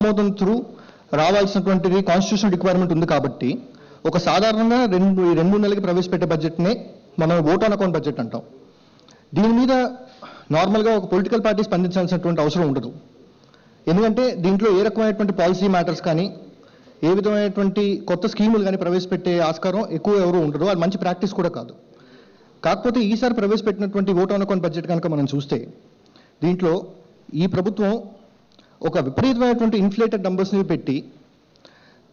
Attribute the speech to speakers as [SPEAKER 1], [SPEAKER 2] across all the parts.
[SPEAKER 1] ఆమోదం త్రూ రావాల్సినటువంటి constitution requirement ఉంది కాబట్టి ఒక సాధారణంగా 2-3 నెలలకి ప్రవేశపెట్టే బడ్జెట్నే మనం ఓట్ ఆన్ అకౌంట్ బడ్జెట్ అంటాం. దీని మీద నార్మల్గా ఒక పొలిటికల్ పార్టీ స్పందించాల్సినటువంటి అవసరం ఉండదు. ఎందుకంటే దీంట్లో ఏ రకమైనటువంటి పాలసీ మ్యాటర్స్ కానీ ఏ విధమైనటువంటి కొత్త స్కీములు కానీ ప్రవేశపెట్టే ఆస్కారం ఎక్కువ ఎవరు ఉండదు. అది మంచి ప్రాక్టీస్ కూడా కాదు. కాకపోతే ఈసారి ప్రవేశపెట్టినటువంటి ఓట్ ఆన్ అకౌంట్ బడ్జెట్ కనుక మనం చూస్తే దీంట్లో ఈ ప్రభుత్వం ఒక విపరీతమైనటువంటి ఇన్ఫ్లేటెడ్ నంబర్స్ని పెట్టి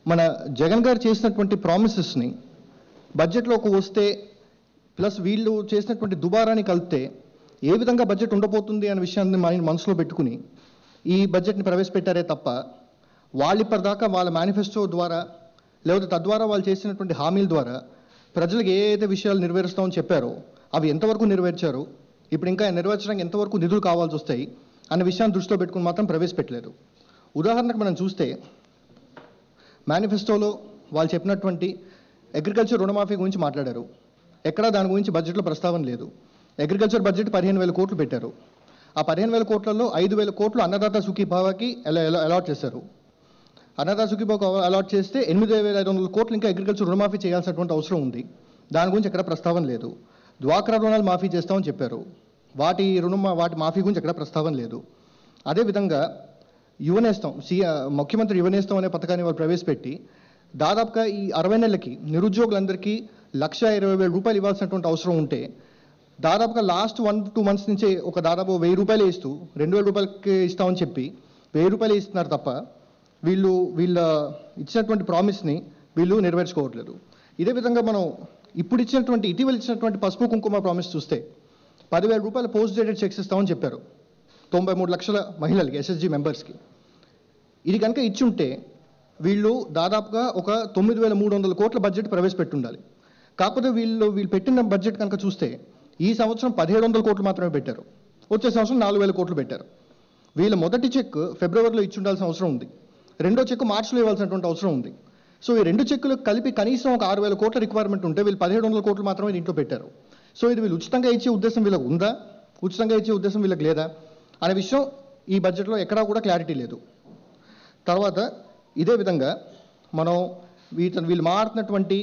[SPEAKER 1] మన జగన్ గారు చేసినటువంటి ప్రామిసెస్ని బడ్జెట్లోకి వస్తే ప్లస్ వీళ్ళు చేసినటువంటి దుబారాన్ని కలిపితే ఏ విధంగా బడ్జెట్ ఉండబోతుంది అనే విషయాన్ని మనసులో పెట్టుకుని ఈ బడ్జెట్ని ప్రవేశపెట్టారే తప్ప వాళ్ళు ఇప్పటిదాకా వాళ్ళ మేనిఫెస్టో ద్వారా లేకపోతే తద్వారా వాళ్ళు చేసినటువంటి హామీల ద్వారా ప్రజలకు ఏ అయితే విషయాలు నెరవేరుస్తామని చెప్పారో అవి ఎంతవరకు నెరవేర్చారు, ఇప్పుడు ఇంకా నెరవేర్చడానికి ఎంతవరకు నిధులు కావాల్సి వస్తాయి అనే విషయాన్ని దృష్టిలో పెట్టుకుని మాత్రం ప్రవేశపెట్టలేదు. ఉదాహరణకు మనం చూస్తే మేనిఫెస్టోలో వాళ్ళు చెప్పినటువంటి అగ్రికల్చర్ రుణమాఫీ గురించి మాట్లాడారు. ఎక్కడా దాని గురించి బడ్జెట్లో ప్రస్తావన లేదు. అగ్రికల్చర్ బడ్జెట్ 15,000 కోట్లు పెట్టారు. ఆ 15,000 కోట్లలో 5,000 కోట్లు అన్నదాత సుఖీభావకి అలాట్ చేశారు. అన్నదాత సుఖీభావకు అలాట్ చేస్తే 8,500 కోట్లు ఇంకా అగ్రికల్చర్ రుణమాఫీ చేయాల్సినటువంటి అవసరం ఉంది. దాని గురించి ఎక్కడ ప్రస్తావన లేదు. డ్వాక్రా రుణాలు మాఫీ చేస్తామని చెప్పారు. వాటి మాఫీ గురించి ఎక్కడ ప్రస్తావన లేదు. అదేవిధంగా యువనేస్తం ముఖ్యమంత్రి యువనేస్తం అనే పథకాన్ని వాళ్ళు ప్రవేశపెట్టి దాదాపుగా ఈ 60 నెలలకి నిరుద్యోగులందరికీ 1,20,000 రూపాయలు ఇవ్వాల్సినటువంటి అవసరం ఉంటే దాదాపుగా లాస్ట్ 1-2 మంత్స్ నుంచే ఒక దాదాపు 1,000 రూపాయలు ఇస్తూ 2,000 రూపాయలకి ఇస్తామని చెప్పి 1,000 రూపాయలు ఇస్తున్నారు తప్ప వీళ్ళ ఇచ్చినటువంటి ప్రామిస్ని వీళ్ళు నెరవేర్చుకోవట్లేదు. ఇదే విధంగా మనం ఇటీవల ఇచ్చినటువంటి పసుపు కుంకుమ ప్రామిస్ చూస్తే 10,000 రూపాయల పోస్ట్ డేటెడ్ చెక్స్ ఇస్తామని చెప్పారు 93 లక్షల మహిళలకి, ఎస్ఎస్జి మెంబర్స్కి. ఇది కనుక ఇచ్చుంటే వీళ్ళు దాదాపుగా ఒక 9,300 కోట్ల బడ్జెట్ ప్రవేశపెట్టుండాలి. కాకపోతే వీళ్ళు పెట్టిన బడ్జెట్ కనుక చూస్తే ఈ సంవత్సరం 1,700 కోట్లు మాత్రమే పెట్టారు. వచ్చే సంవత్సరం 4,000 కోట్లు పెట్టారు. వీళ్ళ మొదటి చెక్ ఫిబ్రవరిలో ఇచ్చి ఉండాల్సిన అవసరం ఉంది. రెండో చెక్ మార్చిలో ఇవ్వాల్సినటువంటి అవసరం ఉంది. సో ఈ 2 చెక్కులు కలిపి కనీసం ఒక 6,000 కోట్ల రిక్వైర్మెంట్ ఉంటే వీళ్ళు 1,700 కోట్లు మాత్రమే దీంట్లో పెట్టారు. సో ఇది వీళ్ళు ఉచితంగా ఇచ్చే ఉద్దేశం వీళ్ళకి ఉందా, ఉచితంగా ఇచ్చే ఉద్దేశం వీళ్ళకి లేదా అనే విషయం ఈ బడ్జెట్లో ఎక్కడా కూడా క్లారిటీ లేదు. తర్వాత ఇదే విధంగా మనం వీళ్ళు మారుతున్నటువంటి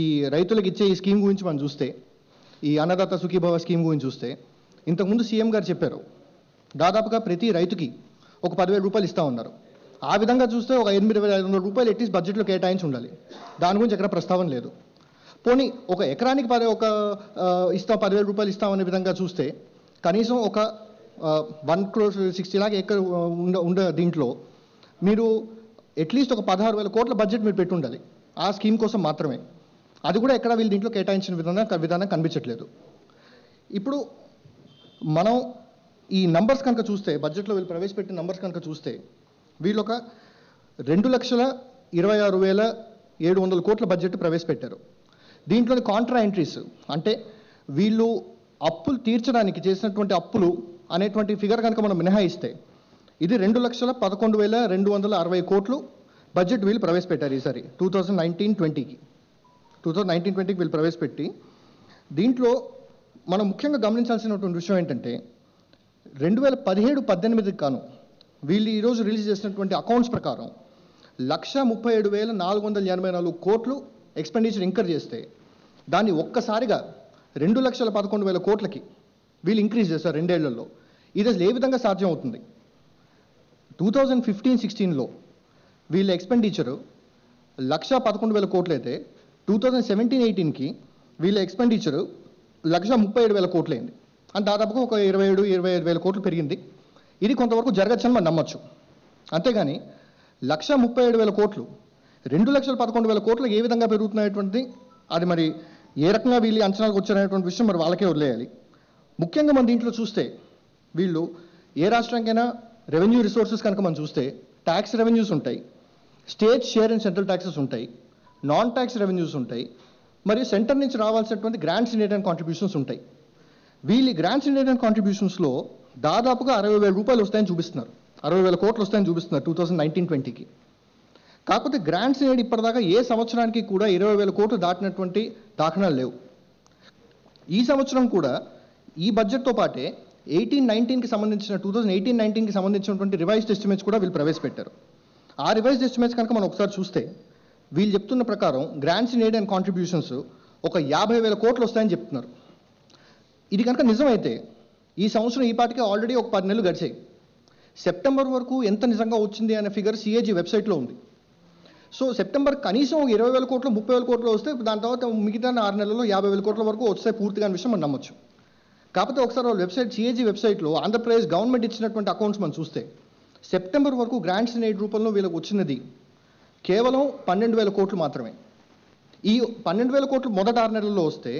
[SPEAKER 1] ఈ రైతులకు ఇచ్చే ఈ స్కీమ్ గురించి మనం చూస్తే ఈ అన్నదాత సుఖీభావ స్కీమ్ గురించి చూస్తే ఇంతకుముందు సీఎం గారు చెప్పారు దాదాపుగా ప్రతి రైతుకి ఒక 10,000 రూపాయలు ఇస్తా ఉన్నారు. ఆ విధంగా చూస్తే ఒక 8,500 రూపాయలు ఎట్లీస్ట్ బడ్జెట్లో కేటాయించి ఉండాలి. దాని గురించి ఎక్కడ ప్రస్తావన లేదు. పోనీ ఒక ఎకరానికి 10,000 రూపాయలు ఇస్తామనే విధంగా చూస్తే కనీసం ఒక 1,60 లాగా ఎకర్ ఉండ దీంట్లో మీరు అట్లీస్ట్ ఒక 16,000 కోట్ల బడ్జెట్ మీరు పెట్టి ఉండాలి ఆ స్కీమ్ కోసం మాత్రమే. అది కూడా ఎక్కడ వీళ్ళు దీంట్లో కేటాయించిన విధానం కనిపించట్లేదు. ఇప్పుడు మనం ఈ నంబర్స్ కనుక చూస్తే బడ్జెట్లో వీళ్ళు ప్రవేశపెట్టిన నంబర్స్ కనుక చూస్తే వీళ్ళు ఒక 2,26,700 కోట్ల బడ్జెట్ ప్రవేశపెట్టారు. దీంట్లోని కాంట్రా ఎంట్రీస్ అంటే వీళ్ళు అప్పులు తీర్చడానికి చేసినటువంటి అప్పులు అనేటువంటి ఫిగర్ కనుక మనం మినహాయిస్తే ఇది 2,11,260 కోట్లు బడ్జెట్ వీళ్ళు ప్రవేశపెట్టారు ఈసారి 2019-20కి వీళ్ళు ప్రవేశపెట్టి. దీంట్లో మనం ముఖ్యంగా గమనించాల్సినటువంటి విషయం ఏంటంటే 2017-18కి కాను వీళ్ళు ఈరోజు రిలీజ్ చేసినటువంటి అకౌంట్స్ ప్రకారం 1,37,484 కోట్లు ఎక్స్పెండిచర్ ఇంకర్ చేస్తే దాన్ని ఒక్కసారిగా 2,11,000 కోట్లకి వీళ్ళు ఇంక్రీజ్ చేశారు 2 ఏళ్లలో. ఇది అసలు ఏ విధంగా సాధ్యం అవుతుంది? 2015-16లో వీళ్ళ ఎక్స్పెండిచరు 1,11,000 కోట్లు అయితే 2017-18కి వీళ్ళ ఎక్స్పెండిచరు 1,37,000 కోట్లు అయింది. అంటే దాదాపుగా ఒక 27,000-25,000 కోట్లు పెరిగింది. ఇది కొంతవరకు జరగచ్చని మనం నమ్మచ్చు. అంతేగాని 1,37,000 కోట్లు 2,11,000 కోట్లు ఏ విధంగా పెరుగుతున్నటువంటిది అది మరి ఏ రకంగా వీళ్ళు అంచనాలకు వచ్చారనేటువంటి విషయం మరి వాళ్ళకే వదిలేయాలి. ముఖ్యంగా మనం దీంట్లో చూస్తే వీళ్ళు ఏ రాష్ట్రానికైనా రెవెన్యూ రిసోర్సెస్ కనుక మనం చూస్తే ట్యాక్స్ రెవెన్యూస్ ఉంటాయి, state share and central taxes ఉంటాయి, నాన్ ట్యాక్స్ రెవెన్యూస్ ఉంటాయి, మరియు సెంటర్ నుంచి రావాల్సినటువంటి grants in aid and contributions ఉంటాయి. వీళ్ళు గ్రాంట్స్ ఇన్ ఎయిడ్ అండ్ కాంట్రిబ్యూషన్స్లో దాదాపుగా 60,000 రూపాయలు వస్తాయని చూపిస్తున్నారు, 60,000 కోట్లు వస్తాయని చూపిస్తున్నారు 2019-20కి. కాకపోతే గ్రాంట్స్ ఇన్ ఎయిడ్ ఇప్పటిదాకా ఏ సంవత్సరానికి కూడా 20,000 కోట్లు దాటినటువంటి దాఖనాలు లేవు. ఈ సంవత్సరం కూడా ఈ బడ్జెట్తో పాటే 2018-19కి సంబంధించినటువంటి రివైజ్డ్ ఎస్టిమేట్స్ కూడా వీళ్ళు ప్రవేశపెట్టారు. ఆ రివైజ్డ్ ఎస్టిమేట్స్ కనుక మనం ఒకసారి చూస్తే వీళ్ళు చెప్తున్న ప్రకారం grants in aid and contributions ఒక 50,000 కోట్లు వస్తాయని చెప్తున్నారు. ఇది కనుక నిజమైతే ఈ సంవత్సరం ఈ పాటికి ఆల్రెడీ ఒక 10 నెలలు గడిచాయి. సెప్టెంబర్ వరకు ఎంత నిజంగా వచ్చింది అనే ఫిగర్ సిఏజీ వెబ్సైట్లో ఉంది. సో సెప్టెంబర్ కనీసం 20,000 కోట్లు 30,000 కోట్లు వస్తే దాని తర్వాత మిగతా 6 నెలల్లో 50,000 కోట్ల వరకు వస్తాయి పూర్తిగా అనే విషయం మనం నమ్మొచ్చు. కాకపోతే ఒకసారి వాళ్ళ వెబ్సైట్ సిఏజీ వెబ్సైట్లో ఆంధ్రప్రదేశ్ గవర్నమెంట్ ఇచ్చినటువంటి అకౌంట్స్ మనం చూస్తే సెప్టెంబర్ వరకు గ్రాంట్స్ ఇన్ ఎయిడ్ రూపంలో వీళ్ళకి వచ్చినది కేవలం 12,000 కోట్లు మాత్రమే. ఈ 12,000 కోట్లు మొదటి 6 నెలల్లో వస్తే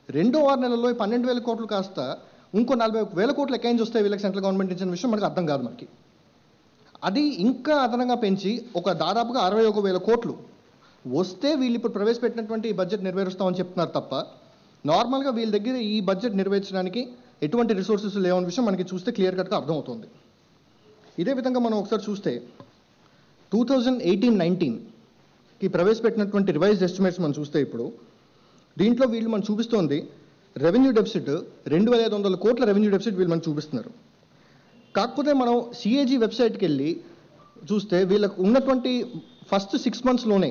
[SPEAKER 1] రెండో 6 నెలల్లో ఈ 12,000 కోట్లు కాస్త ఇంకో 40,000 కోట్లు ఎక్కడి నుంచి వస్తాయి వీళ్ళకి సెంట్రల్ గవర్నమెంట్ ఇచ్చిన విషయం మనకు అర్థం కాదు. మనకి అది ఇంకా అదనంగా పెంచి ఒక దాదాపుగా 61,000 కోట్లు వస్తే వీళ్ళు ఇప్పుడు ప్రవేశపెట్టినటువంటి ఈ బడ్జెట్ నెరవేరుస్తామని చెప్తున్నారు తప్ప నార్మల్గా వీళ్ళ దగ్గర ఈ బడ్జెట్ నెరవేర్చడానికి ఎటువంటి రిసోర్సెస్ లేవన్న విషయం మనకి చూస్తే క్లియర్ కట్గా అర్థమవుతుంది. ఇదే విధంగా మనం ఒకసారి చూస్తే 2018-19కి ప్రవేశపెట్టినటువంటి రివైజ్డ్ ఎస్టిమేట్స్ మనం చూస్తే ఇప్పుడు దీంట్లో వీళ్ళు మనం చూపిస్తోంది రెవెన్యూ డెఫిసిట్ 2,500 కోట్ల రెవెన్యూ డెఫిసిట్ వీళ్ళు మనం చూపిస్తున్నారు. కాకపోతే మనం సిఏజీ వెబ్సైట్కి వెళ్ళి చూస్తే వీళ్ళకు ఉన్నటువంటి ఫస్ట్ 6 monthsలోనే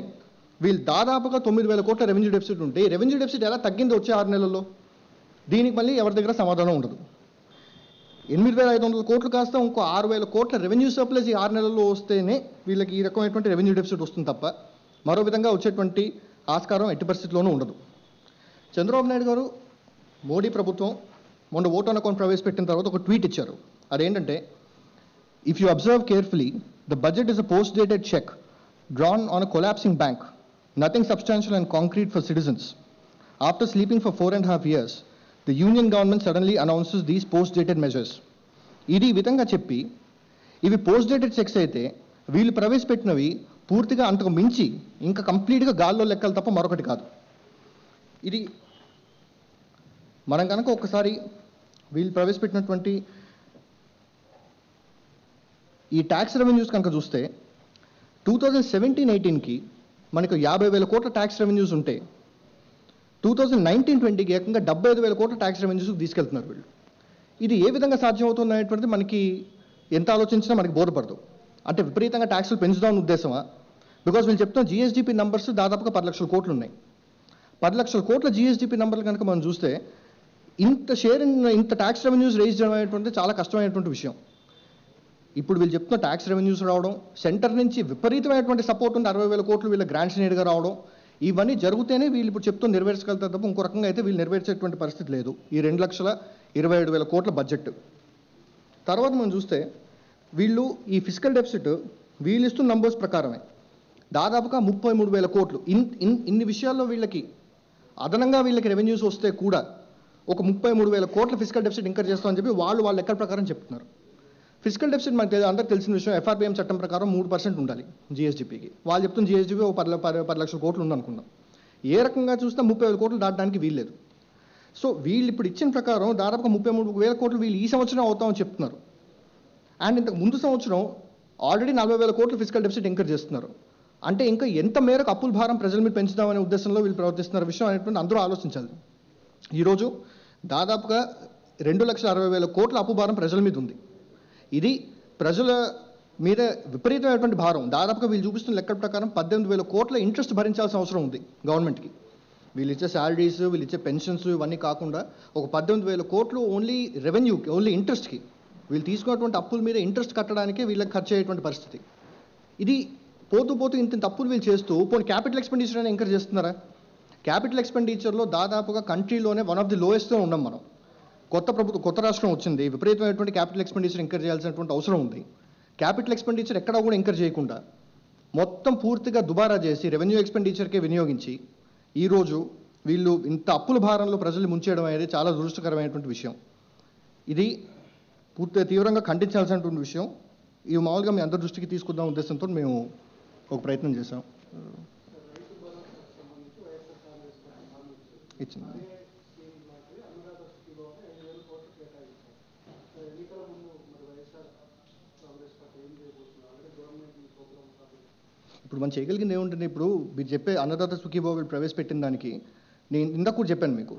[SPEAKER 1] వీళ్ళు దాదాపుగా 9,000 కోట్ల రెవెన్యూ డెఫిసిట్ ఉంటే ఈ రెవెన్యూ డెఫిసిట్ ఎలా తగ్గింది వచ్చే 6 నెలల్లో? దీనికి మళ్ళీ ఎవరి దగ్గర సమాధానం ఉండదు. 8,500 కోట్లు కాస్త ఇంకో 6,000 కోట్ల రెవెన్యూ సర్ప్లస్ ఈ 6 నెలల్లో వస్తేనే వీళ్ళకి ఈ రకమైనటువంటి రెవెన్యూ డెఫిసిట్ వస్తుంది తప్ప మరో విధంగా వచ్చేటువంటి ఆస్కారం ఎట్టి పరిస్థితుల్లోనూ ఉండదు. చంద్రబాబు నాయుడు గారు మోడీ ప్రభుత్వం మొన్న ఓట్ ఆన్ అకౌంట్ ప్రవేశపెట్టిన తర్వాత ఒక ట్వీట్ ఇచ్చారు. అదేంటంటే, if you observe carefully the budget is a post dated check drawn on a collapsing bank, nothing substantial and concrete for citizens. After sleeping for 4.5 years, the union government suddenly announces these post-dated measures. ఇది విధంగా చెప్పి ఇవి post dated checks అయితే వీళ్ళు ప్రవేశపెట్టినవి పూర్తిగా అంతకు మించి ఇంకా కంప్లీట్గా గాల్లో లెక్కలు తప్ప మరొకటి కాదు. ఇది మనం కనుక ఒకసారి వీళ్ళు ప్రవేశపెట్టినటువంటి ఈ ట్యాక్స్ రెవెన్యూస్ కనుక చూస్తే 2017-18కి మనకు 50,000 కోట్ల ట్యాక్స్ రెవెన్యూస్ ఉంటే 2019-20కి ఏకంగా 75,000 కోట్ల ట్యాక్స్ రెవెన్యూస్ తీసుకెళ్తున్నారు వీళ్ళు. ఇది ఏ విధంగా సాధ్యమవుతుంది అనేటువంటిది మనకి ఎంత ఆలోచించినా మనకి బోధపడదు. అంటే విపరీతంగా ట్యాక్సులు పెంచుదామని ఉద్దేశమా? బికాజ్ వీళ్ళు చెప్తున్న జిఎస్డిపి నంబర్స్ దాదాపుగా 10 లక్షల కోట్లు ఉన్నాయి. 10 లక్షల కోట్ల జిఎస్డిపి నంబర్లు కనుక మనం చూస్తే ఇంత ట్యాక్స్ రెవెన్యూస్ రేజ్ చేయడం అనేటువంటిది చాలా కష్టమైనటువంటి విషయం. ఇప్పుడు వీళ్ళు చెప్తున్న ట్యాక్స్ రెవెన్యూస్ రావడం, సెంటర్ నుంచి విపరీతమైనటువంటి సపోర్ట్ ఉంది 60,000 కోట్లు వీళ్ళ గ్రాంట్స్ నేరుగా రావడం, ఇవన్నీ జరిగితేనే వీళ్ళు ఇప్పుడు చెప్తూ నెరవేర్చగలుగుతారు తప్ప ఇంకో రకంగా అయితే వీళ్ళు నెరవేర్చేటువంటి పరిస్థితి లేదు ఈ 2,27,000 కోట్ల బడ్జెట్. తర్వాత మనం చూస్తే వీళ్ళు ఈ ఫిజికల్ డెఫిసిట్ వీళ్ళు ఇస్తున్న నంబర్స్ ప్రకారమే దాదాపుగా 33,000 కోట్లు. ఇన్ని విషయాల్లో వీళ్ళకి అదనంగా వీళ్ళకి రెవెన్యూస్ వస్తే కూడా ఒక 33,000 కోట్ల ఫిజికల్ డెఫిసిట్ ఇంకర్ చేస్తామని చెప్పి వాళ్ళ లెక్కల ప్రకారం చెప్తున్నారు. ఫిజికల్ డెఫిసిట్ మనకి అందరికి తెలిసిన విషయం, ఎఫ్ఆర్బిఎం చట్టం ప్రకారం 3% ఉండాలి జిఎస్డిపికి. వాళ్ళు చెప్తున్న జిఎస్డిపి ఒక 10 లక్షల కోట్లు ఉందనుకుందాం. ఏ రకంగా చూస్తే 30,000 కోట్లు దాటడానికి వీల్లేదు. సో వీళ్ళు ఇప్పుడు ఇచ్చిన ప్రకారం దాదాపుగా 33,000 కోట్లు వీళ్ళు ఈ సంవత్సరం అవుతామని చెప్తున్నారు. అండ్ ఇంతకు ముందు సంవత్సరం ఆల్రెడీ 40,000 కోట్లు ఫిజికల్ డెఫిసిట్ ఇంకర్ చేస్తున్నారు. అంటే ఇంకా ఎంత మేరకు అప్పుల భారం ప్రజల మీద పెంచుదామనే ఉద్దేశంలో వీళ్ళు ప్రవర్తిస్తున్న విషయం అనేటువంటి అందరూ ఆలోచించాలి. ఈరోజు దాదాపుగా 2,60,000 కోట్ల అప్పు భారం ప్రజల మీద ఉంది. ఇది ప్రజల మీద విపరీతమైనటువంటి భారం. దాదాపుగా వీళ్ళు చూపిస్తున్న లెక్కల ప్రకారం 18,000 కోట్ల ఇంట్రెస్ట్ భరించాల్సిన అవసరం ఉంది గవర్నమెంట్కి. వీళ్ళు ఇచ్చే శాలరీస్, వీళ్ళు ఇచ్చే పెన్షన్స్ ఇవన్నీ కాకుండా ఒక 18,000 కోట్లు ఓన్లీ రెవెన్యూకి, ఓన్లీ ఇంట్రెస్ట్కి, వీళ్ళు తీసుకున్నటువంటి అప్పుల మీద ఇంట్రెస్ట్ కట్టడానికే వీళ్ళకి ఖర్చు అయ్యేటువంటి పరిస్థితి. ఇది పోతూ ఇంత అప్పులు వీళ్ళు చేస్తూ పోనీ క్యాపిటల్ ఎక్స్పెండిచర్ అని ఎంకరేజ్ చేస్తున్నారా? క్యాపిటల్ ఎక్స్పెండిచర్లో దాదాపుగా కంట్రీలోనే వన్ ఆఫ్ ది లోయెస్ట్గా ఉన్నాం మనం. కొత్త రాష్ట్రం వచ్చింది, విపరీతమైనటువంటి క్యాపిటల్ ఎక్స్పెండిచర్ ఎంకరేజ్ చేయాల్సినటువంటి అవసరం ఉంది. క్యాపిటల్ ఎక్స్పెండిచర్ ఎక్కడా కూడా ఎంకరేజ్ చేయకుండా మొత్తం పూర్తిగా దుబారా చేసి రెవెన్యూ ఎక్స్పెండిచర్కే వినియోగించి ఈరోజు వీళ్ళు ఇంత అప్పుల భారంలో ప్రజలు ముంచేయడం అనేది చాలా దురదృష్టకరమైనటువంటి విషయం. ఇది పూర్తిగా తీవ్రంగా ఖండించాల్సినటువంటి విషయం. ఇవి మామూలుగా మీ అందరి దృష్టికి తీసుకుందాం ఉద్దేశంతో మేము ఒక ప్రయత్నం చేశాం. ఇచ్చింది ఇప్పుడు మనం చేయగలిగింది ఏముంటుంది? ఇప్పుడు మీరు చెప్పే అన్నదాత సుఖీభావ వీళ్ళు ప్రవేశపెట్టిన దానికి నేను ఇందాక కూడా చెప్పాను మీకు,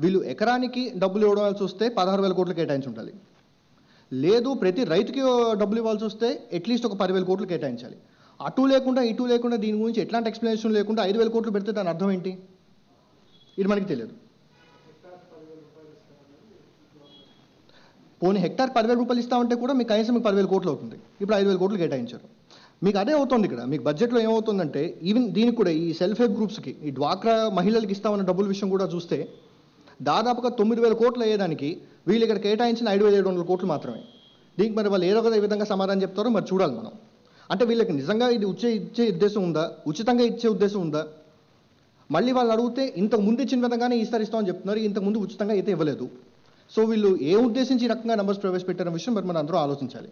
[SPEAKER 1] వీళ్ళు ఎకరానికి డబ్బులు ఇవ్వాల్సి వస్తే 16,000 కోట్లు కేటాయించి ఉండాలి. లేదు ప్రతి రైతుకి డబ్బులు ఇవ్వాల్సి వస్తే అట్లీస్ట్ ఒక 10,000 కోట్లు కేటాయించాలి. అటు లేకుండా ఇటు లేకుండా దీని గురించి ఎట్లాంటి ఎక్స్ప్లెనేషన్ లేకుండా 5,000 కోట్లు పెడితే దాని అర్థం ఏంటి? ఇది మనకి తెలియదు. పోనీ హెక్టార్ 10,000 రూపాయలు ఇస్తామంటే కూడా మీకు కనీసం మీకు 10,000 కోట్లు అవుతుంది. ఇప్పుడు 5,000 కోట్లు కేటాయించారు. మీకు అదే అవుతుంది ఇక్కడ. మీకు బడ్జెట్లో ఏమవుతుందంటే ఈవెన్ దీనికి కూడా ఈ సెల్ఫ్ హెల్ప్ గ్రూప్స్కి, ఈ డ్వాక్రా మహిళలకు ఇస్తామన్న డబ్బుల విషయం కూడా చూస్తే దాదాపుగా 9,000 కోట్లు అయ్యేదానికి వీళ్ళు ఇక్కడ కేటాయించిన 5,700 కోట్లు మాత్రమే. దీనికి మరి వాళ్ళు ఏదో ఒక విధంగా సమాధానం చెప్తారో మరి చూడాలి మనం. అంటే వీళ్ళకి నిజంగా ఇది ఇచ్చే ఉద్దేశం ఉందా? ఉచితంగా ఇచ్చే ఉద్దేశం ఉందా? మళ్ళీ వాళ్ళు అడిగితే ఇంతకు ముందు ఇచ్చిన విధంగానే ఇస్తామని చెప్తున్నారు, ఇంతకుముందు ఉచితంగా అయితే ఇవ్వలేదు. సో వీళ్ళు ఏ ఉద్దేశించి ఈ రకంగా నంబర్స్ ప్రవేశపెట్టారన్న విషయం మరి మనం అందరూ ఆలోచించాలి.